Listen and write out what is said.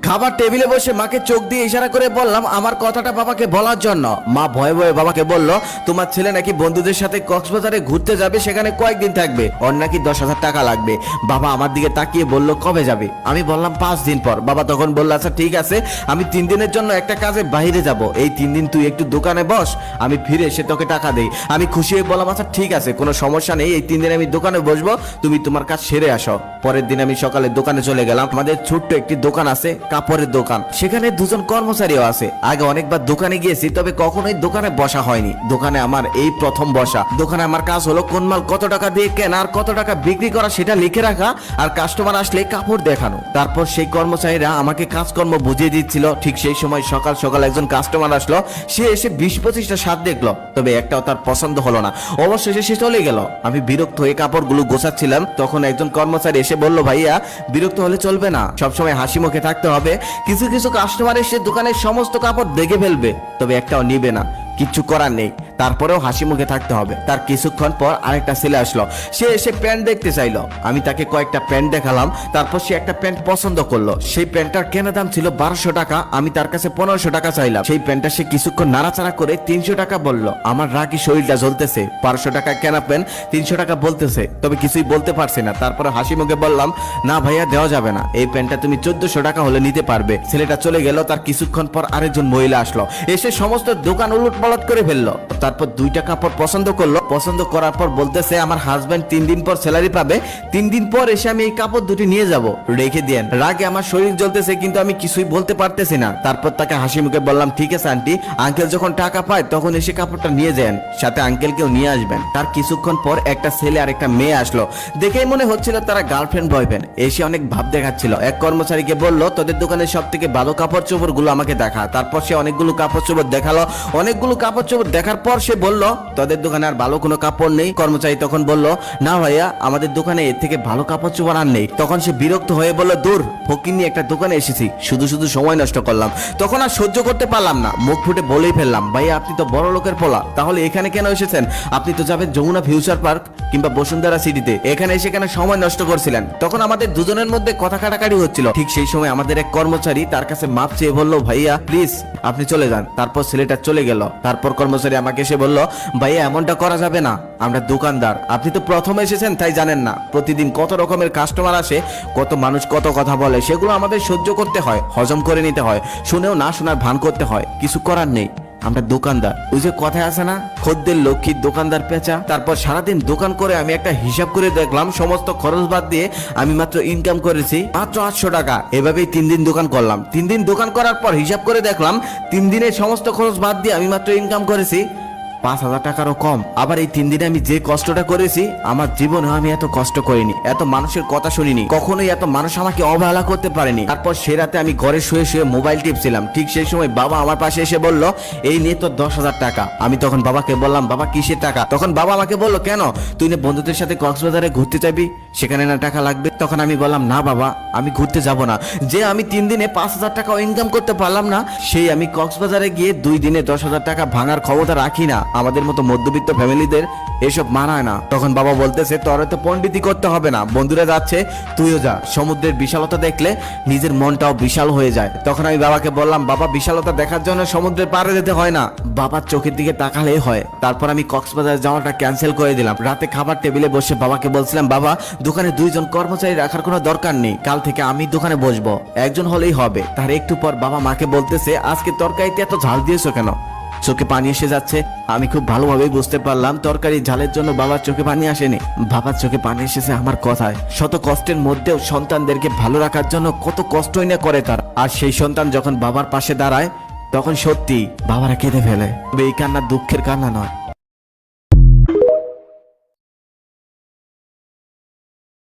খাবার টেবিলে বসে মাকে চোখ দিয়ে ইশারা করে বললাম আমার কথাটা বাবাকে বলার জন্য। মা ভয়ে ভয়ে বাবাকে বলল, তোমার ছেলে নাকি বন্ধুদের সাথে কক্সবাজারে ঘুরতে যাবে, সেখানে কয়েকদিন থাকবে, ওর নাকি 10,000 টাকা লাগবে। বাবা আমার দিকে তাকিয়ে বলল, কবে যাবে? আমি বললাম 5 দিন পর। বাবা তখন বলল, আচ্ছা ঠিক আছে, আমি 3 দিনের জন্য একটা কাজে বাইরে যাব, এই 3 দিন তুই একটু দোকানে বস, আমি ফিরে এসে তোকে টাকা দেই। আমি খুশি হয়ে বললাম, আচ্ছা ঠিক আছে, কোনো সমস্যা নেই, এই 3 দিন আমি দোকানে বসবো, তুমি তোমার কাজ সেরে আসো। পরের দিন আমি সকালে দোকানে চলে গেলাম। আমাদের ছোট্ট একটি দোকান আছে, কাপড়ের দোকান, সেখানে 2 জন কর্মচারীও আছে। আগে অনেকবার দোকানে গিয়েছি, তবে কখনোই দোকানে বসা হয়নি। দোকানে আমার এই প্রথম বসা। দোকানে আমার কাজ হলো কোন মাল কত টাকা দিয়ে কেনা আর কত টাকা বিক্রি করা সেটা লিখে রাখা, আর কাস্টমার আসলে কাপড় দেখানো। তারপর সেই কর্মচারীরা আমাকে কাজকর্ম বুঝিয়ে দিচ্ছিল। ঠিক সেই সময় সকাল সকাল একজন কাস্টমার আসলো। সে এসে 20-25টা শার্ট দেখলো, তবে একটাও তার পছন্দ হলো না। অবশেষে সে চলে গেল। আমি বিরক্ত হয়ে কাপড়গুলো গোছাচ্ছিলাম, তখন একজন কর্মচারী এসে বলল, ভাইয়া বিরক্ত হলে চলবে না, সবসময় হাসি মুখে থাকতে হবে। কিছু কিছু কাস্টমার এসে দোকানের সমস্ত কাপড় দেখে ফেলবে, তবে একটাও নিবে না, কিচ্ছু করার নেই, তারপরেও হাসি মুখে থাকতে হবে। তার কিছুক্ষণ পর আরেকটা ছেলে আসলো। সে এসে প্যান্ট দেখতে চাইলো। আমি তাকে কয়েকটা প্যান্ট দেখালাম। তারপর সে একটা প্যান্ট পছন্দ করলো। সেই প্যান্টটার কেনা দাম ছিল 1200 টাকা। আমি তার কাছে 1500 টাকা চাইলাম। সেই প্যান্টটা সে কিছুক্ষণ নাড়াচাড়া করে 300 টাকা বলল। আমার রাগি শরীরটা জ্বলতেছে। 1200 টাকা কেনা প্যান্ট 300 টাকা বলতেছে, তবে কিছুই বলতে পারছি না। তারপরে হাসি মুখে বললাম, না ভাইয়া দেওয়া যাবে না, এই প্যান্টটা তুমি 1400 টাকা হলে নিতে পারবে। ছেলেটা চলে গেল। তার কিছুক্ষণ পর আরেকজন মহিলা আসলো। এসে সমস্ত দোকান উলট পালট করে ফেললো। তারপর 2টা কাপড় পছন্দ করলো। পছন্দ করার পর বলতেছে, আমার হাজবেন্ড 3 দিন পর স্যালারি পাবে, 3 দিন পর এসে আমি এই কাপড় দুটি নিয়ে যাব, রেখে দেন। রাগে আমার শরীর জ্বলতেছে, কিন্তু আমি কিছুই বলতে পারতেছি না। তারপর তাকে হাসি মুখে বললাম, ঠিক আছে আন্টি, আঙ্কেল যখন টাকা পায় তখন এসে কাপড়টা নিয়ে যান, সাথে আঙ্কেলকেও নিয়ে আসবেন। তার কিছুক্ষণ পর একটা ছেলে আর একটা মেয়ে আসলো। দেখেই মনে হচ্ছিল তারা গার্লফ্রেন্ড বয়ফ্রেন্ড। এসে অনেক ভাব দেখাচ্ছিল। এক কর্মচারীকে বলল, তোদের দোকানের সব থেকে ভালো কাপড় চোপড় গুলো আমাকে দেখা। তারপর সে অনেকগুলো কাপড় চোপড় দেখালো। অনেকগুলো কাপড় চোপড় দেখার পর সে বলল, তোদের দোকানে আর ভালো কোনো কাপড় নেই? কর্মচারী তখন বলল, না ভাইয়া, আমাদের দোকানে এর থেকে ভালো কাপড় চোপড় আর নেই। তখন সে বিরক্ত হয়ে বলল, দূর, ফকির নিয়ে একটা দোকানে এসেছি, শুধু শুধু সময় নষ্ট করলাম। তখন আর সহ্য করতে পারলাম না, মুখ ফুটে বলেই ফেললাম, ভাইয়া আপনি তো বড় লোকের পোলা, তাহলে এখানে কেন এসেছেন? আপনি তো যাবেন যমুনা ফিউচার পার্ক কিংবা বসুন্ধরা সিটিতে, এখানে এসে কেন সময় নষ্ট করছিলেন? তখন আমাদের দুজনের মধ্যে কথা কাটাকাটি হচ্ছিল। ঠিক সেই সময় আমাদের এক কর্মচারী তার কাছে মাপ চেয়ে বলল, ভাইয়া প্লিজ আপনি চলে যান। তারপর ছেলেটা চলে গেল। তারপর কর্মচারী আমাকে এসে বলল, ভাইয়া এমনটা করা যাবে না, আমরা দোকানদার, আপনি তো প্রথম এসেছেন তাই জানেন না, প্রতিদিন কত রকমের কাস্টমার আসে, কত মানুষ কত কথা বলে, সেগুলো আমাদের সহ্য করতে হয়, হজম করে নিতে হয়, শুনেও না শোনার ভান করতে হয়, কিছু করার নেই, আমরা দোকানদার। ওই যে কথায় আছে না, খদ্দের লক্ষ্মী দোকানদার পেঁচা। তারপর সারাদিন দোকান করে আমি একটা হিসাব করে দেখলাম, সমস্ত খরচ বাদ দিয়ে আমি মাত্র ইনকাম করেছি মাত্র 800 টাকা। এভাবেই 3 দিন দোকান করলাম। 3 দিন দোকান করার পর হিসাব করে দেখলাম 3 দিনের সমস্ত খরচ বাদ দিয়ে আমি মাত্র ইনকাম করেছি 5000 টাকারও কম। আবার এই 3 দিনে আমি যে কষ্টটা করেছি, আমার জীবনে আমি এত কষ্ট করিনি, এত মানুষের কথা শুনিনি, কখনোই এত মানুষ আমাকে অবহেলা করতে পারেনি। তারপর সে রাতে আমি ঘরে শুয়ে শুয়ে মোবাইল টিপছিলাম। ঠিক সেই সময় বাবা আমার পাশে এসে বলল, এই নিয়ে তোর 10,000 টাকা। আমি তখন বাবাকে বললাম, বাবা কিসের টাকা? তখন বাবা আমাকে বলল, কেন, তুই না বন্ধুদের সাথে কক্সবাজারে ঘুরতে যাবি, সেখানে না টাকা লাগবে? তখন আমি বললাম, না বাবা, আমি ঘুরতে যাব না। যে আমি 3 দিনে 5000 টাকাও ইনকাম করতে পারলাম না, সেই আমি কক্সবাজারে গিয়ে 2 দিনে 10,000 টাকা ভাঙার ক্ষমতা রাখি না। আমাদের মতো মধ্যবিত্ত ফ্যামিলিদের এসব মানায় না। তখন বাবা বলতেছে, তোর তো পণ্ডিতি করতে হবে না, বন্ধুরা যাচ্ছে তুইও যা, সমুদ্রের বিশালতা দেখলে নিজের মনটাও বিশাল হয়ে যায়। তখন আমি বাবাকে বললাম, বাবা বিশালতা দেখার জন্য সমুদ্রের পাড়ে যেতে হয় না, বাবার চোখের দিকে তাকালেই হয়। তারপর আমি কক্সবাজার যাওয়াটা ক্যান্সেল করে দিলাম। রাতে খাবার টেবিলে বসে বাবাকে বলছিলাম, বাবা দোকানে 2 জন কর্মচারী রাখার কোনো দরকার নেই, কাল থেকে আমি দোকানে বসবো, একজন হলেই হবে। তার একটু পর বাবা মাকে বলতেছে, আজকে তরকারিতে এত ঝাল দিয়েছো কেন? চোখে পানি এসে যাচ্ছে। আমি খুব ভালোভাবেই বুঝতে পারলাম তরকারি ঝালের জন্য বাবার চোখে পানি আসেনি, বাবার চোখে পানি এসেছে আমার কথায়। শত কষ্টের মধ্যেও সন্তানদেরকে ভালো রাখার জন্য কত কষ্টই না করে তার। আর সেই সন্তান যখন বাবার পাশে দাঁড়ায়, তখন সত্যি বাবারা কেঁদে ফেলে। এই কান্না দুঃখের কান্না নয়,